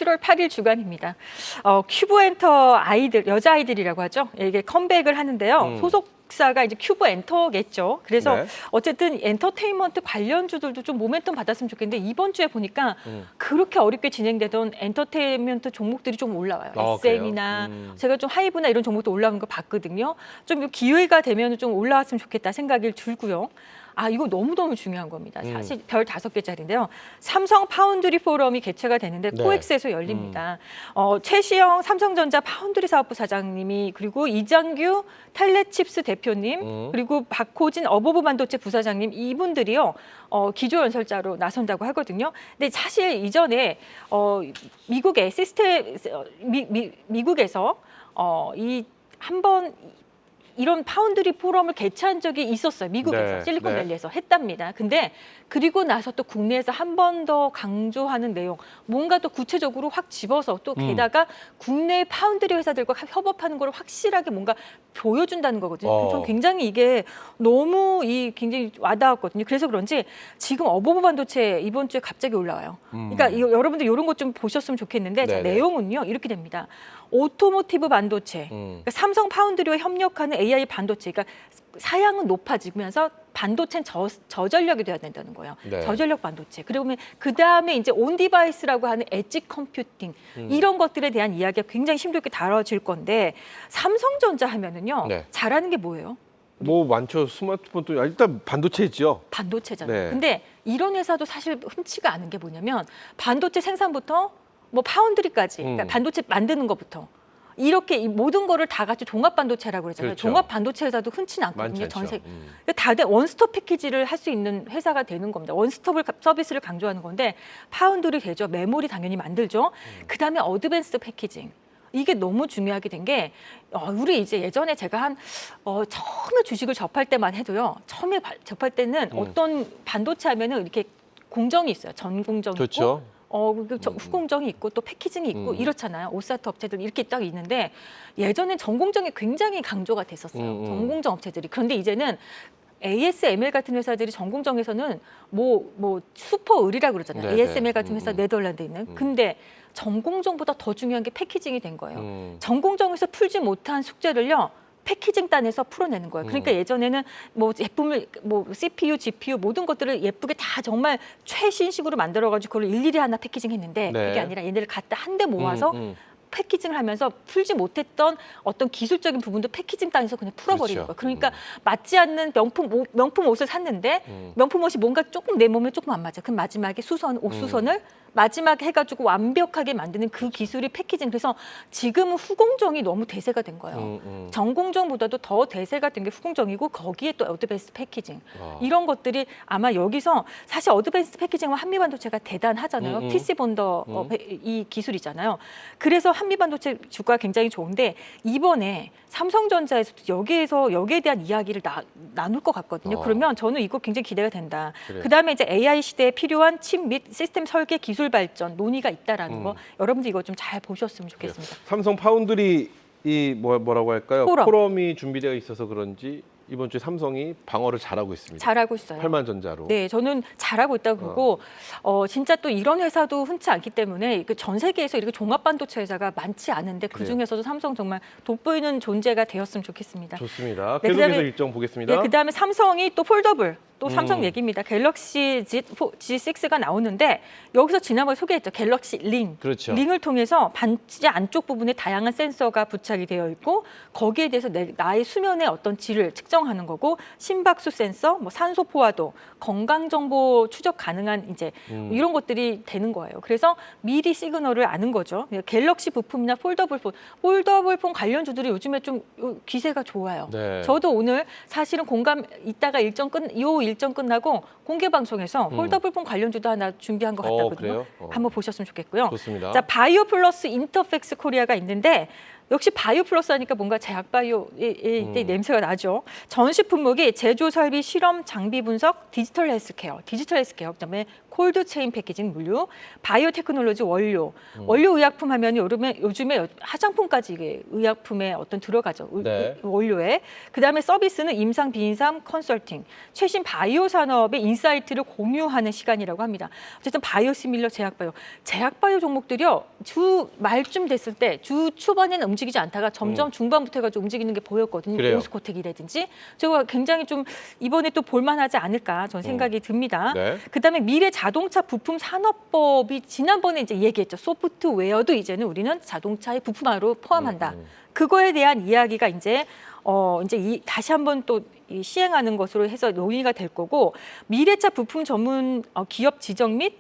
7월 8일 주간입니다. 큐브엔터 아이들, 여자 아이들이라고 하죠. 이게 컴백을 하는데요. 소속사가 이제 큐브엔터겠죠. 그래서 네. 어쨌든 엔터테인먼트 관련주들도 좀 모멘텀 받았으면 좋겠는데 이번 주에 보니까 그렇게 어렵게 진행되던 엔터테인먼트 종목들이 좀 올라와요. SM이나 제가 좀 하이브나 이런 종목도 올라오는 거 봤거든요. 좀 기회가 되면 좀 올라왔으면 좋겠다 생각이 들고요. 이거 너무너무 중요한 겁니다. 사실 별 5개짜리인데요. 삼성 파운드리 포럼이 개최가 되는데 네. 코엑스에서 열립니다. 최시영 삼성전자 파운드리 사업부 사장님이 그리고 이장규 텔레칩스 대표님 그리고 박호진 어버브 반도체 부사장님 이분들이요. 기조연설자로 나선다고 하거든요. 근데 사실 이전에 미국의 시스템 미국에서 이 한번 이런 파운드리 포럼을 개최한 적이 있었어요. 미국에서, 네, 실리콘밸리에서 했답니다. 근데 그리고 나서 또 국내에서 한 번 더 강조하는 내용, 뭔가 또 구체적으로 확 집어서 또 게다가 국내 파운드리 회사들과 협업하는 걸 확실하게 뭔가 보여준다는 거거든요. 전 굉장히 이게 너무 굉장히 와닿았거든요. 그래서 그런지 지금 어버브 반도체 이번 주에 갑자기 올라와요. 그러니까 여러분들 이런 것 좀 보셨으면 좋겠는데 자, 내용은요 이렇게 됩니다. 오토모티브 반도체, 그러니까 삼성 파운드리와 협력하는 AI 반도체, 그러니까 사양은 높아지면서 반도체는 저전력이 돼야 된다는 거예요. 네. 저전력 반도체. 그러면 그 다음에 이제 온 디바이스라고 하는 엣지 컴퓨팅 이런 것들에 대한 이야기가 굉장히 심도 있게 다뤄질 건데 삼성전자 하면은요 잘하는 게 뭐예요? 뭐 많죠. 스마트폰도 일단 반도체죠. 반도체잖아요. 근데 이런 회사도 사실 흔치가 않은 게 뭐냐면 반도체 생산부터 뭐 파운드리까지, 그러니까 반도체 만드는 것부터 이렇게 이 모든 거를 다 같이 종합 반도체라고 그러잖아요. 그렇죠. 종합 반도체 회사도 흔치는 않거든요. 전 세계. 다들 원스톱 패키지를 할 수 있는 회사가 되는 겁니다. 원스톱 서비스를 강조하는 건데 파운드리 되죠. 메모리 당연히 만들죠. 그다음에 어드밴스드 패키징. 이게 너무 중요하게 된 게 우리 이제 예전에 제가 처음에 주식을 접할 때만 해도요. 처음에 접할 때는 어떤 반도체 하면은 이렇게 공정이 있어요. 전공정 좋죠. 있고 후공정이 있고 또 패키징이 있고 이렇잖아요. 오사트 업체들 이렇게 딱 있는데 예전엔 전공정이 굉장히 강조가 됐었어요. 전공정 업체들이. 그런데 이제는 ASML 같은 회사들이 전공정에서는 뭐 슈퍼 을이라고 그러잖아요. 네네. ASML 같은 회사 네덜란드에 있는. 근데 전공정보다 더 중요한 게 패키징이 된 거예요. 전공정에서 풀지 못한 숙제를요. 패키징단에서 풀어내는 거예요. 그러니까 예전에는 뭐 제품을 뭐 CPU, GPU 모든 것들을 예쁘게 다 정말 최신식으로 만들어가지고 그걸 일일이 하나 패키징했는데 그게 아니라 얘네를 갖다 한 대 모아서 패키징을 하면서 풀지 못했던 어떤 기술적인 부분도 패키징단에서 그냥 풀어버리는 거예요. 그러니까 맞지 않는 명품 옷을 샀는데 명품 옷이 뭔가 조금 내 몸에 조금 안 맞아. 그럼 마지막에 옷 수선을 마지막에 해가지고 완벽하게 만드는 그 기술이 패키징. 그래서 지금은 후공정이 너무 대세가 된 거예요. 전공정보다도 더 대세가 된 게 후공정이고 거기에 또 어드밴스드 패키징. 이런 것들이 아마 여기서 사실 어드밴스드 패키징은 한미반도체가 대단하잖아요. TC 본더 이 기술이잖아요. 그래서 한미반도체 주가가 굉장히 좋은데 이번에 삼성전자에서도 여기에 대한 이야기를 나눌 것 같거든요. 그러면 저는 이거 굉장히 기대가 된다. 그다음에 이제 AI 시대에 필요한 칩 및 시스템 설계 기술 발전 논의가 있다라는 거 여러분들 이거 좀 잘 보셨으면 좋겠습니다. 삼성 파운드리 뭐라고 할까요? 포럼이 준비되어 있어서 그런지 이번 주에 삼성이 방어를 잘하고 있습니다. 잘하고 있어요. 팔만전자로. 네, 저는 잘하고 있다고 보고 진짜 또 이런 회사도 흔치 않기 때문에 전 세계에서 이렇게 종합 반도체 회사가 많지 않은데 그 중에서도 삼성 정말 돋보이는 존재가 되었으면 좋겠습니다. 좋습니다. 네, 계속해서 일정 보겠습니다. 네, 그다음에 삼성이 또 폴더블. 또 삼성 얘기입니다. 갤럭시 G6가 나오는데 여기서 지난번에 소개했죠. 갤럭시 링. 그렇죠. 링을 통해서 반지 안쪽 부분에 다양한 센서가 부착이 되어 있고 거기에 대해서 나의 수면의 어떤 질을 측정하는 거고 심박수 센서, 뭐 산소 포화도, 건강 정보 추적 가능한 이제 이런 것들이 되는 거예요. 그래서 미리 시그널을 아는 거죠. 갤럭시 부품이나 폴더블 폰 관련주들이 요즘에 좀 기세가 좋아요. 네. 저도 오늘 사실은 이따가 일정 끝나고 공개 방송에서 폴더블폰 관련주도 하나 준비한 것 같거든요. 그래요? 한번 보셨으면 좋겠고요. 좋습니다. 자, 바이오 플러스 인터팩스 코리아가 있는데 역시 바이오 플러스 하니까 뭔가 제약 바이오의 냄새가 나죠. 전시 품목이 제조 설비, 실험 장비 분석, 디지털 헬스케어, 그다음에 콜드 체인 패키징 물류, 바이오 테크놀로지 원료, 원료 의약품 하면 요즘에 화장품까지 이게 의약품에 어떤 들어가죠. 네. 원료에. 그다음에 서비스는 임상, 비임상, 컨설팅, 최신 바이오 산업의 인사이트를 공유하는 시간이라고 합니다. 어쨌든 바이오시밀러, 제약 바이오 종목들이요. 주 말쯤 됐을 때 주 초반에는 움직이지 않다가 점점 중반부터 해가지고 움직이는 게 보였거든요. 그래요. 오스코텍이라든지. 제가 굉장히 좀 이번에 또 볼만하지 않을까 저는 생각이 듭니다. 네. 그다음에 미래 자동차 부품 산업법이 지난번에 이제 얘기했죠. 소프트웨어도 이제는 우리는 자동차의 부품화로 포함한다. 그거에 대한 이야기가 이제 다시 한번 또 시행하는 것으로 해서 논의가 될 거고, 미래차 부품 전문 기업 지정 및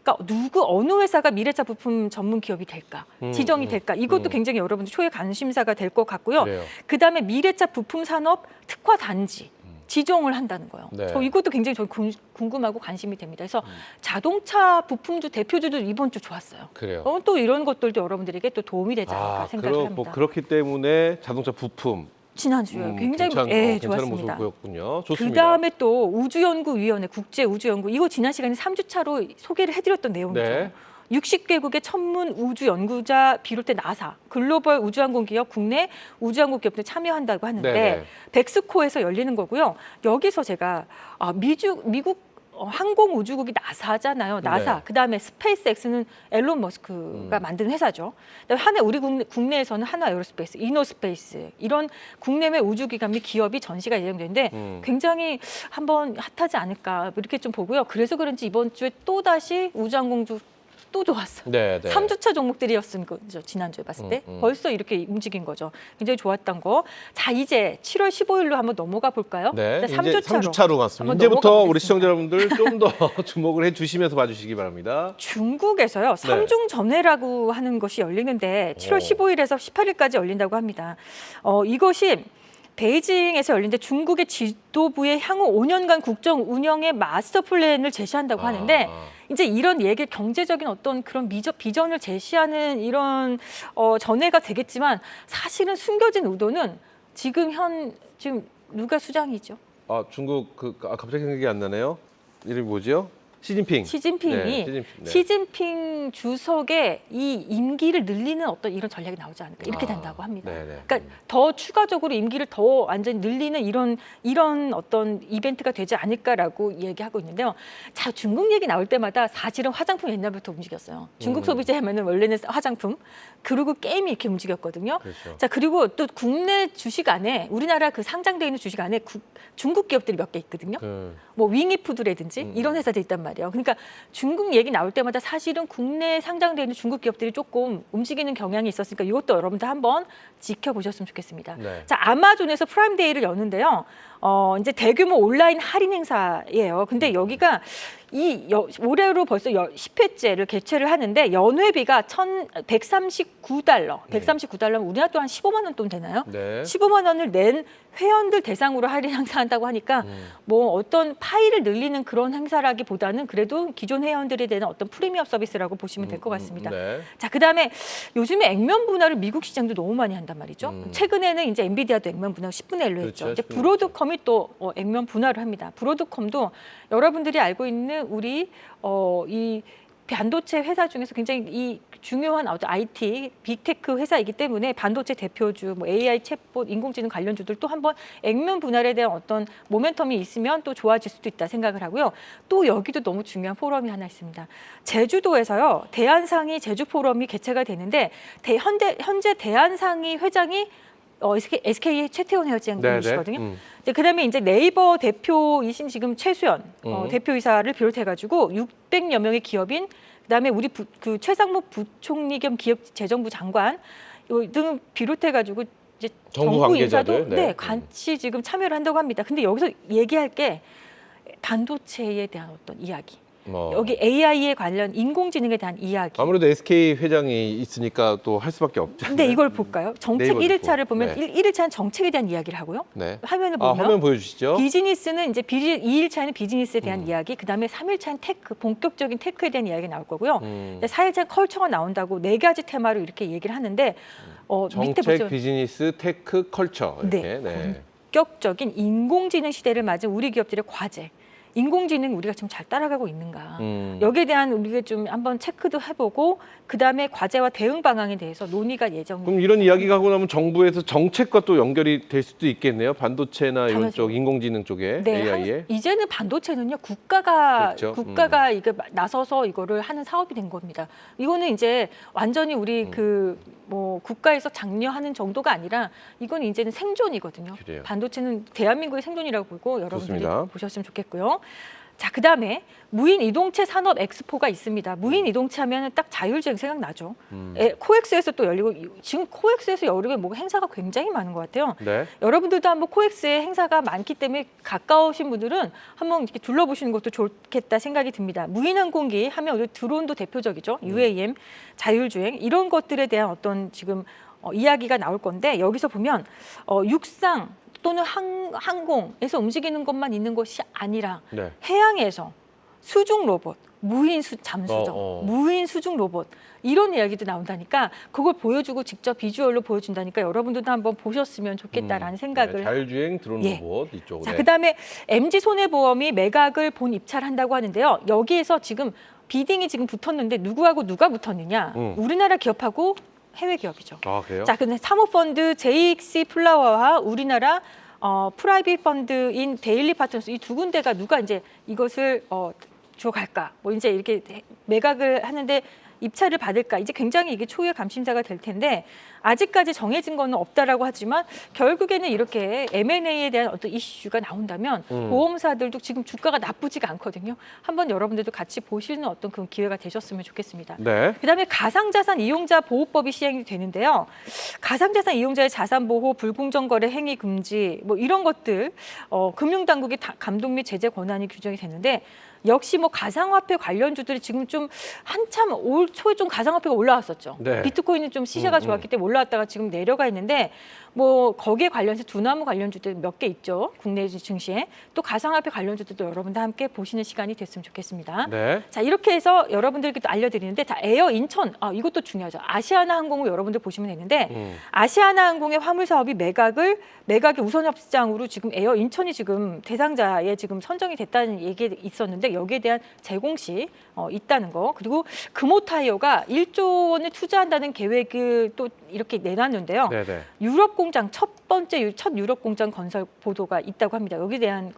그러니까 어느 회사가 미래차 부품 전문 기업이 될까, 지정이 될까, 이것도 굉장히 여러분들 초유의 관심사가 될 것 같고요. 그래요. 그다음에 미래차 부품 산업 특화 단지 지정을 한다는 거예요. 네. 저 이것도 굉장히 궁금하고 관심이 됩니다. 그래서 자동차 부품주 대표주도 이번 주 좋았어요. 그래요. 또 이런 것들도 여러분들에게 또 도움이 되지 않을까 생각을 합니다. 뭐 그렇기 때문에 자동차 부품 지난주에 굉장히 괜찮은 좋았습니다. 모습을 보였군요. 좋습니다. 그다음에 또 우주연구위원회, 국제우주연구, 이거 지난 시간에 3주차로 소개를 해드렸던 내용이죠. 네. 60개국의 천문 우주 연구자 비롯해 나사, 글로벌 우주항공 기업, 국내 우주항공 기업들 참여한다고 하는데 네네. 백스코에서 열리는 거고요. 여기서 제가 미국 항공우주국이 나사잖아요. 나사. 네. 그다음에 스페이스X는 앨런 머스크가 만든 회사죠. 그다음에 우리 국내에서는 한화 에어로스페이스, 이노스페이스, 이런 국내외 우주기관 및 기업이 전시가 예정되는데 굉장히 한번 핫하지 않을까 이렇게 좀 보고요. 그래서 그런지 이번 주에 또다시 우주항공주 또 좋았어요. 네, 네. 3주차 종목들이었은 거죠. 지난주에 봤을 때. 벌써 이렇게 움직인 거죠. 굉장히 좋았던 거. 자, 이제 7월 15일로 한번 넘어가 볼까요? 네, 이제 3주차로. 3주차로 갔습니다. 한번 이제부터 넘어가 우리 시청자 보겠습니다. 여러분들 좀 더 주목을 해주시면서 봐주시기 바랍니다. 중국에서요. 삼중 전회라고 하는 것이 열리는데 7월 15일에서 18일까지 열린다고 합니다. 이것이 베이징에서 열리는데 중국의 지도부의 향후 5년간 국정 운영의 마스터 플랜을 제시한다고 하는데 이제 이런 경제적인 어떤 그런 비전을 제시하는 이런 전회가 되겠지만 사실은 숨겨진 의도는 지금 누가 수장이죠? 중국 갑자기 생각이 안 나네요. 이름이 뭐죠? 시진핑. 시진핑이 네. 시진핑 주석의 이 임기를 늘리는 어떤 이런 전략이 나오지 않을까 이렇게 된다고 합니다. 네네. 그러니까 더 추가적으로 임기를 더 완전히 늘리는 이런 어떤 이벤트가 되지 않을까라고 얘기하고 있는데요. 자, 중국 얘기 나올 때마다 사실은 화장품 옛날부터 움직였어요. 중국 소비재 하면은 원래는 화장품, 그리고 게임이 이렇게 움직였거든요. 그렇죠. 자, 그리고 또 국내 주식 안에 우리나라 그 상장돼 있는 주식 안에 중국 기업들이 몇 개 있거든요. 뭐 윙이푸드라든지 이런 회사들 있단 말이에요. 그러니까 중국 얘기 나올 때마다 사실은 국내에 상장되어 있는 중국 기업들이 조금 움직이는 경향이 있었으니까 이것도 여러분들 한번 지켜보셨으면 좋겠습니다. 네. 자, 아마존에서 프라임데이를 여는데요. 이제 대규모 온라인 할인 행사예요. 근데 여기가 올해로 벌써 10회째를 개최를 하는데 연회비가 $139. 139달러면 우리나라 돈 한 15만 원 돈 되나요? 네. 15만 원을 낸 회원들 대상으로 할인 행사한다고 하니까 뭐 어떤 파일을 늘리는 그런 행사라기보다는 그래도 기존 회원들에 대한 어떤 프리미엄 서비스라고 보시면 될 것 같습니다. 네. 자, 그다음에 요즘에 액면 분할을 미국 시장도 너무 많이 한단 말이죠. 최근에는 이제 엔비디아도 액면 분할 10분의 1로 했죠. 그렇죠. 이제 브로드컴이 또 액면 분할을 합니다. 브로드컴도 여러분들이 알고 있는 우리 이 반도체 회사 중에서 굉장히 이 중요한 IT, 빅테크 회사이기 때문에 반도체 대표주, 뭐 AI, 챗봇, 인공지능 관련주들 또 한번 액면 분할에 대한 어떤 모멘텀이 있으면 또 좋아질 수도 있다 생각을 하고요. 또 여기도 너무 중요한 포럼이 하나 있습니다. 제주도에서요, 대한상의 제주 포럼이 개최가 되는데 현재 대한상의 회장이 SK의 최태원 회장님이시거든요. 그다음에 이제 네이버 대표이신 지금 최수연 대표이사를 비롯해가지고 600여 명의 기업인, 그다음에 우리 최상목 부총리 겸 기업재정부 장관 등 비롯해가지고 이제 정부 인사도 같이 지금 참여를 한다고 합니다. 근데 여기서 얘기할 게 반도체에 대한 어떤 이야기. 여기 AI에 관련 인공지능에 대한 이야기. 아무래도 SK 회장이 있으니까 또 할 수밖에 없잖아요. 근데 이걸 볼까요? 정책 네이버 1일차를 보면 1일차는 정책에 대한 이야기를 하고요. 네. 화면을 보면 화면 보여주시죠. 비즈니스는 이제 2일차는 비즈니스에 대한 이야기, 그다음에 3일차는 테크, 본격적인 테크에 대한 이야기가 나올 거고요. 4일차는 컬처가 나온다고 4가지 테마로 이렇게 얘기를 하는데 밑에 정책, 보시면 비즈니스, 테크, 컬처 이렇게. 네. 본격적인 인공지능 시대를 맞은 우리 기업들의 과제. 인공지능 우리가 좀 잘 따라가고 있는가. 여기에 대한 우리가 좀 한번 체크도 해보고 그다음에 과제와 대응 방안에 대해서 논의가 예정입니다. 그럼 이런 이야기가 하고 나면 정부에서 정책과 또 연결이 될 수도 있겠네요. 반도체나 이런 당연하죠. 쪽 인공지능 쪽에 AI에. 이제는 반도체는요 국가가 그렇죠. 이게 나서서 이거를 하는 사업이 된 겁니다. 이거는 이제 완전히 우리 뭐 국가에서 장려하는 정도가 아니라 이건 이제는 생존이거든요. 그래요. 반도체는 대한민국의 생존이라고 보고 여러분들이 좋습니다. 보셨으면 좋겠고요. 자, 그다음에 무인 이동체 산업 엑스포가 있습니다. 무인 이동체 하면은 딱 자율주행 생각나죠. 코엑스에서 또 열리고 지금 코엑스에서 여름에 뭐 행사가 굉장히 많은 것 같아요. 네. 여러분들도 한번 코엑스에 행사가 많기 때문에 가까우신 분들은 한번 이렇게 둘러보시는 것도 좋겠다 생각이 듭니다. 무인 항공기 하면 우리 드론도 대표적이죠. UAM, 자율주행 이런 것들에 대한 어떤 지금 이야기가 나올 건데 여기서 보면 육상 또는 항공에서 움직이는 것만 있는 것이 아니라 네. 해양에서 수중 로봇, 무인 잠수정, 무인 수중 로봇 이런 이야기도 나온다니까 그걸 보여주고 직접 비주얼로 보여준다니까 여러분들도 한번 보셨으면 좋겠다라는 생각을. 네, 자율주행 드론 로봇 이쪽. 자, 네. 그다음에 MG손해보험이 매각을 본 입찰한다고 하는데요. 여기에서 지금 비딩이 지금 붙었는데 누구하고 누가 붙었느냐? 우리나라 기업하고 해외 기업이죠. 아, 그래요? 자, 근데 사모펀드 JX 플라워와 우리나라 프라이빗 펀드인 데일리 파트너스 이 두 군데가 누가 이제 이것을 줘갈까? 뭐 이제 이렇게 매각을 하는데 입찰을 받을까? 이제 굉장히 이게 초유의 감심사가 될 텐데 아직까지 정해진 거는 없다라고 하지만 결국에는 이렇게 M&A에 대한 어떤 이슈가 나온다면 보험사들도 지금 주가가 나쁘지가 않거든요. 한번 여러분들도 같이 보시는 어떤 그런 기회가 되셨으면 좋겠습니다. 네. 그다음에 가상자산 이용자 보호법이 시행이 되는데요. 가상자산 이용자의 자산 보호, 불공정 거래 행위 금지 뭐 이런 것들 금융당국의 감독 및 제재 권한이 규정이 되는데 역시 뭐 가상화폐 관련주들이 지금 좀 한참 올 초에 좀 가상화폐가 올라왔었죠. 네. 비트코인은 좀 시세가 좋았기 때문에 올라왔다가 지금 내려가 있는데 뭐 거기에 관련해서 두나무 관련주들 몇 개 있죠. 국내 증시에 또 가상화폐 관련주들도 여러분들 함께 보시는 시간이 됐으면 좋겠습니다. 네. 자, 이렇게 해서 여러분들께 또 알려드리는데 자, 에어 인천 이것도 중요하죠. 아시아나항공을 여러분들 보시면 되는데 아시아나항공의 화물 사업이 매각의 우선 협상으로 지금 에어 인천이 지금 대상자에 지금 선정이 됐다는 얘기 있었는데 여기에 대한 제공시 있다는 거 그리고 금호타이어가 1조 원을 투자한다는 계획을 또 이렇게 내놨는데요. 네네. 유럽 공장 첫 유럽 공장 건설 보도가 있다고 합니다. 여기에 대한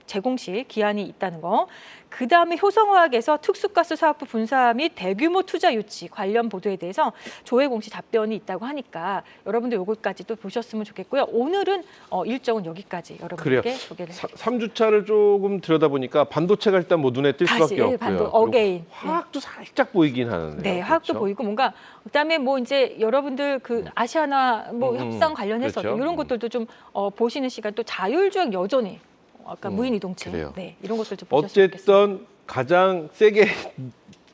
제공시 기한이 있다는 거. 그다음에 효성화학에서 특수가스 사업부 분사 및 대규모 투자 유치 관련 보도에 대해서 조회 공시 답변이 있다고 하니까 여러분들 요것까지 또 보셨으면 좋겠고요. 오늘은 일정은 여기까지 여러분께 소개를 해드립니다. 3주차를 조금 들여다보니까 반도체가 일단 뭐 눈에 띌 수밖에 없고요. 어게인. 화학도 살짝 보이긴 하는데. 네, 화학도 그렇죠? 보이고 뭔가 그다음에 뭐 이제 여러분들 그 아시아나 뭐 협상 관련해서 그렇죠. 이런 것들도 좀 보시는 시간 또 자율주행 여전히 아까 무인 이동체 네, 이런 것들 좀 보셨으면 좋겠습니다. 어쨌든 가장 세게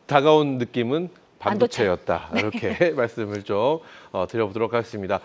다가온 느낌은 반도체였다. 이렇게 말씀을 좀 드려보도록 하겠습니다.